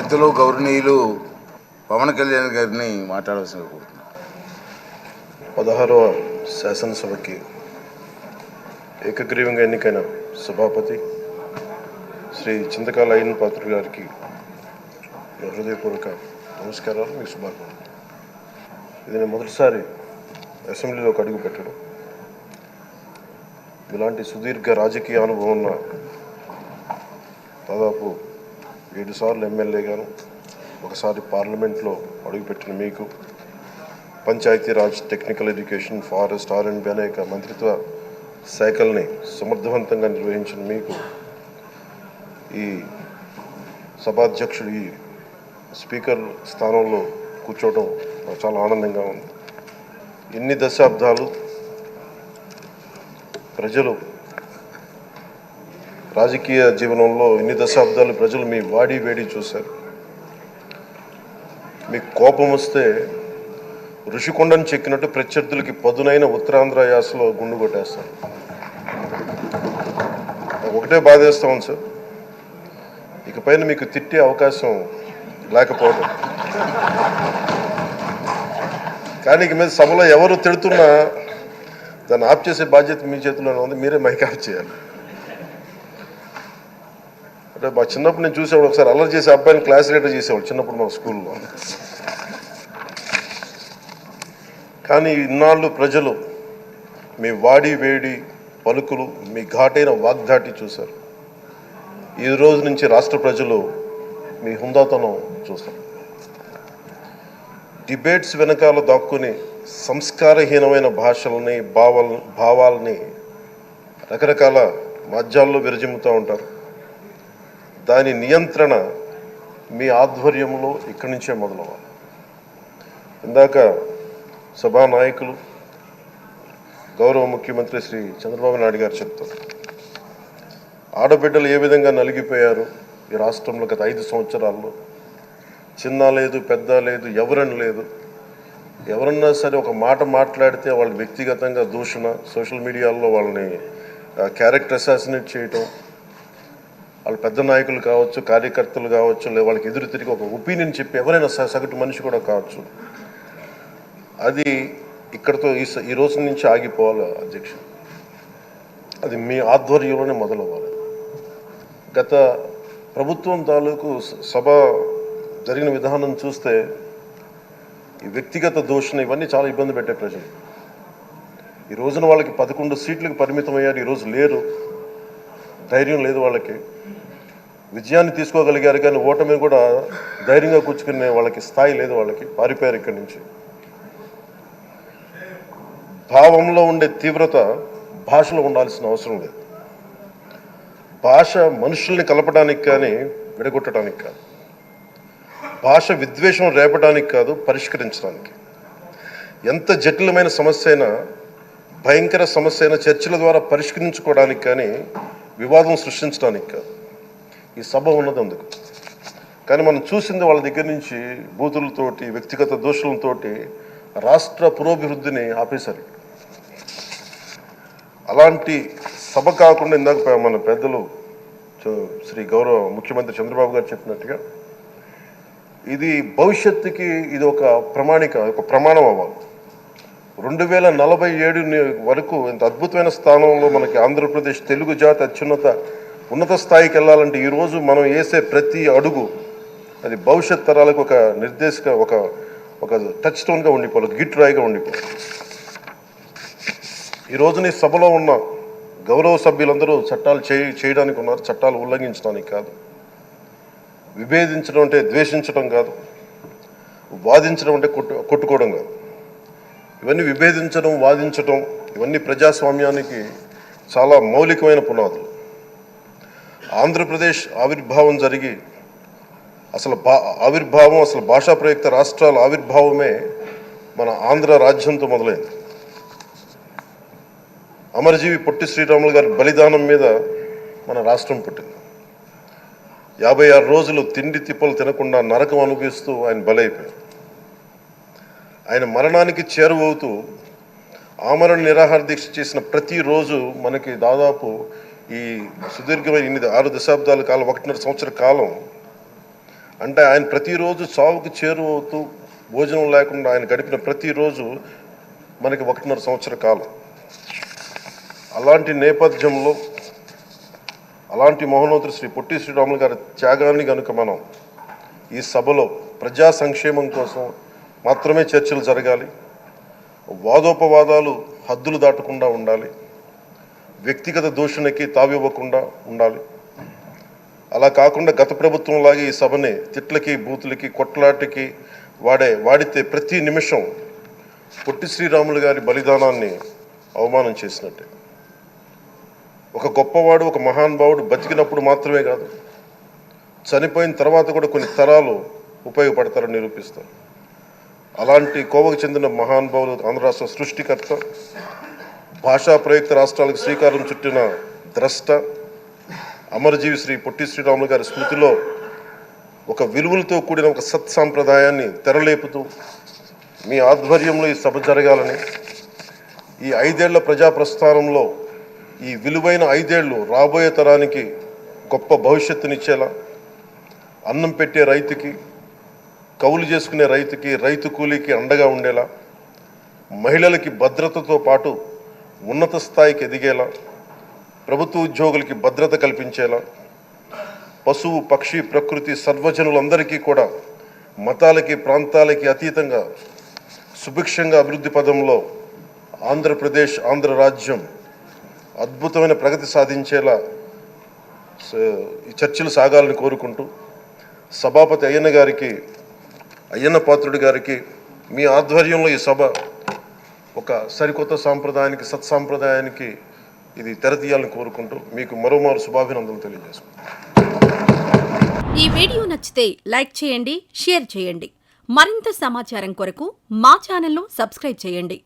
పెద్దలు గౌరవనీయులు పవన్ కళ్యాణ్ గారిని మాట్లాడవలసిందిగా కోరుతున్నాను. 16వ శాసనసభకి ఏకగ్రీవంగా ఎన్నికైన సభాపతి శ్రీ చింతకాల అయ్యన్న పాత్రుడు గారికి హృదయపూర్వక నమస్కారాలు, మీకు శుభాకాంక్షలు. ఇది నేను మొదటిసారి అసెంబ్లీలోకి అడుగు పెట్టడం. ఇలాంటి సుదీర్ఘ రాజకీయ అనుభవం ఉన్న దాదాపు 7 సార్లు ఎమ్మెల్యేగాను, ఒకసారి పార్లమెంట్లో అడుగుపెట్టిన మీకు, Panchayati Raj, technical education, forest, R&B అనేక మంత్రిత్వ శాఖల్ని సమర్థవంతంగా నిర్వహించిన మీకు ఈ సభాధ్యక్షుడు, ఈ స్పీకర్ స్థానంలో కూర్చోవడం నాకు చాలా ఆనందంగా ఉంది. ఇన్ని దశాబ్దాలు ప్రజలు రాజకీయ జీవనంలో ప్రజలు మీ వాడి వేడి చూశారు. మీకు కోపం వస్తే ఋషికొండను చెక్కినట్టు ప్రత్యర్థులకి పదునైన ఉత్తరాంధ్ర యాసలో గుండు కొట్టేస్తారు. ఒకటే బాధేస్తా ఉంది సార్, ఇకపైన మీకు తిట్టే అవకాశం లేకపోవడం. కానీ ఇక మీద సభలో ఎవరు తిడుతున్నా దాన్ని ఆఫ్ చేసే బాధ్యత మీ చేతిలోనే ఉంది. మీరే మైక్ ఆఫ్ చేయాలి. అంటే మా చిన్నప్పుడు నేను చూసేవాడు, ఒకసారి అల్లరి చేసే అబ్బాయిని క్లాస్ లీడర్ చేసేవాడు చిన్నప్పుడు మా స్కూల్లో. కానీ ఇన్నాళ్ళు ప్రజలు మీ వాడి వేడి పలుకులు, మీ ఘాటైన వాగ్ధాటి చూశారు. ఈ రోజు నుంచి రాష్ట్ర ప్రజలు మీ హుందాతనం చూస్తారు. డిబేట్స్ వెనకాల దాక్కుని సంస్కారహీనమైన భాషల్ని, భావాలని రకరకాల మాధ్యాల్లో విరజిమ్ముతూ ఉంటారు. దాని నియంత్రణ మీ ఆధ్వర్యంలో ఇక్కడి నుంచే మొదలవ్వాలి. ఇందాక సభానాయకులు గౌరవ ముఖ్యమంత్రి శ్రీ చంద్రబాబు నాయుడు గారు చెప్తారు, ఆడబిడ్డలు ఏ విధంగా నలిగిపోయారు ఈ రాష్ట్రంలో గత 5 సంవత్సరాల్లో. చిన్న లేదు, పెద్ద లేదు, ఎవరని లేదు. ఎవరన్నా సరే ఒక మాట మాట్లాడితే వాళ్ళు వ్యక్తిగతంగా దూషణ, సోషల్ మీడియాలో వాళ్ళని క్యారెక్టర్ అసాసినేట్ చేయటం, వాళ్ళు పెద్ద నాయకులు కావచ్చు, కార్యకర్తలు కావచ్చు, లేదా వాళ్ళకి ఎదురు తిరిగి ఒక ఒపీనియన్ చెప్పి ఎవరైనా సగటు మనిషి కూడా కావచ్చు, అది ఇక్కడతో ఈ రోజు నుంచి ఆగిపోవాలి అధ్యక్షుడు. అది మీ ఆధ్వర్యంలోనే మొదలవ్వాలి. గత ప్రభుత్వం తాలూకు సభ జరిగిన విధానం చూస్తే ఈ వ్యక్తిగత దూషణ ఇవన్నీ చాలా ఇబ్బంది పెట్టే ప్రజలు. ఈ రోజున వాళ్ళకి 11 సీట్లకు పరిమితం అయ్యారు, ఈరోజు లేరు, ధైర్యం లేదు వాళ్ళకి. విజయాన్ని తీసుకోగలిగారు కానీ ఓటమిని కూడా ధైర్యంగా కూర్చుకునే వాళ్ళకి స్థాయి లేదు, వాళ్ళకి పారిపోయారు ఇక్కడి నుంచి. భావంలో ఉండే తీవ్రత భాషలో ఉండాల్సిన అవసరం లేదు. భాష మనుషుల్ని కలపడానికి కానీ విడగొట్టడానికి కాదు. భాష విద్వేషం రేపడానికి కాదు, పరిష్కరించడానికి. ఎంత జటిలమైన సమస్య అయినా, భయంకర సమస్య అయినా చర్చల ద్వారా పరిష్కరించుకోవడానికి కానీ వివాదం సృష్టించడానికి కాదు. ఈ సభ ఉన్నది అందుకు. కానీ మనం చూసింది వాళ్ళ దగ్గర నుంచి బూతులతోటి, వ్యక్తిగత దోషులతోటి రాష్ట్ర పురోభివృద్ధిని ఆపేశారు. అలాంటి సభ కాకుండా ఇందాక మన పెద్దలు శ్రీ గౌరవ ముఖ్యమంత్రి చంద్రబాబు గారు చెప్పినట్టుగా ఇది భవిష్యత్తుకి ఇది ఒక ప్రమాణం అవ్వాలి. 2047 వరకు ఇంత అద్భుతమైన స్థానంలో మనకి ఆంధ్రప్రదేశ్ తెలుగు జాతి ఉన్నత స్థాయికి వెళ్ళాలంటే ఈరోజు మనం వేసే ప్రతి అడుగు అది భవిష్యత్ తరాలకు ఒక నిర్దేశక ఒక టచ్ స్టోన్గా ఉండిపోవాలి, ఒక గిట్ రాయిగా ఉండిపోవాలి. ఈ రోజున ఈ సభలో ఉన్న గౌరవ సభ్యులందరూ చట్టాలు చేయడానికి ఉన్నారు, చట్టాలు ఉల్లంఘించడానికి కాదు. విభేదించడం అంటే ద్వేషించడం కాదు, వాదించడం అంటే కొట్టుకోవడం కాదు. ఇవన్నీ విభేదించడం, వాదించడం ఇవన్నీ ప్రజాస్వామ్యానికి చాలా మౌలికమైన పునాదులు. ఆంధ్రప్రదేశ్ ఆవిర్భావం జరిగి అసలు భాషా ప్రయుక్త రాష్ట్రాల ఆవిర్భావమే మన ఆంధ్ర రాజ్యంతో మొదలైంది. అమరజీవి పొట్టి శ్రీరాములు గారి బలిదానం మీద మన రాష్ట్రం పుట్టింది. 56 రోజులు తిండి తిప్పలు తినకుండా నరకం అనుభవిస్తూ ఆయన బలైపోయారు. ఆయన మరణానికి చేరువవుతూ ఆమరణ నిరాహార దీక్ష చేసిన ప్రతిరోజు మనకి దాదాపు ఈ సుదీర్ఘమైన 6 దశాబ్దాల కాలం 1.5 సంవత్సర కాలం అంటే ఆయన ప్రతిరోజు చావుకు చేరువవుతూ భోజనం లేకుండా ఆయన గడిపిన ప్రతిరోజు మనకి 1.5 సంవత్సర కాలం. అలాంటి నేపథ్యంలో అలాంటి మహోన్నతుడు శ్రీ పొట్టి శ్రీరాములు గారి త్యాగాన్ని కనుక మనం ఈ సభలో ప్రజా సంక్షేమం కోసం మాత్రమే చర్చలు జరగాలి, వాదోపవాదాలు హద్దులు దాటకుండా ఉండాలి, వ్యక్తిగత దూషణకి తావివ్వకుండా ఉండాలి. అలా కాకుండా గత ప్రభుత్వం లాగే ఈ సభని తిట్లకి బూతులకి కొట్లాటకి వాడితే ప్రతి నిమిషం పొట్టి శ్రీరాములు గారి బలిదానాన్ని అవమానం చేసినట్టే. ఒక గొప్పవాడు, ఒక మహానుభావుడు బతికినప్పుడు మాత్రమే కాదు, చనిపోయిన తర్వాత కూడా కొన్ని తరాలు ఉపయోగపడతారని నిరూపిస్తారు. అలాంటి కోవకు చెందిన మహానుభావులు ఆంధ్ర రాష్ట్ర సృష్టికర్త, భాషా ప్రయుక్త రాష్ట్రాలకు శ్రీకారం చుట్టిన ద్రష్ట, అమరజీవి శ్రీ పొట్టి శ్రీరాములు గారి స్మృతిలో ఒక విలువలతో కూడిన ఒక సత్సాంప్రదాయాన్ని తెరలేపుతూ మీ ఆధ్వర్యంలో ఈ సభ జరగాలని, ఈ 5 ఏళ్ల ప్రజాప్రస్థానంలో ఈ విలువైన 5 ఏళ్ళు రాబోయే తరానికి గొప్ప భవిష్యత్తునిచ్చేలా, అన్నం పెట్టే రైతుకి, కౌలు చేసుకునే రైతుకి, రైతు కూలీకి అండగా ఉండేలా, మహిళలకి భద్రతతో పాటు ఉన్నత స్థాయికి ఎదిగేలా, ప్రభుత్వ ఉద్యోగులకి భద్రత కల్పించేలా, పశువు పక్షి ప్రకృతి సర్వజనులందరికీ కూడా మతాలకి ప్రాంతాలకి అతీతంగా సుభిక్షంగా అభివృద్ధి పదంలో ఆంధ్రప్రదేశ్, ఆంధ్ర రాజ్యం అద్భుతమైన ప్రగతి సాధించేలా ఈ చర్చలు సాగాలని కోరుకుంటూ, సభాపతి అయ్యన్న పాత్రుడి గారికి మీ ఆధ్వర్యంలో ఈ సభ ఒక సరికొత్త సాంప్రదాయానికి, సత్సాంప్రదాయానికి ఇది తెరతీయాలని కోరుకుంటూ మీకు మరోమారు శుభాభినందనలు తెలియజేసుకుంటాను. ఈ వీడియో నచ్చితే లైక్ చేయండి, షేర్ చేయండి. మరింత సమాచారం కొరకు మా ఛానల్ను సబ్స్క్రైబ్ చేయండి.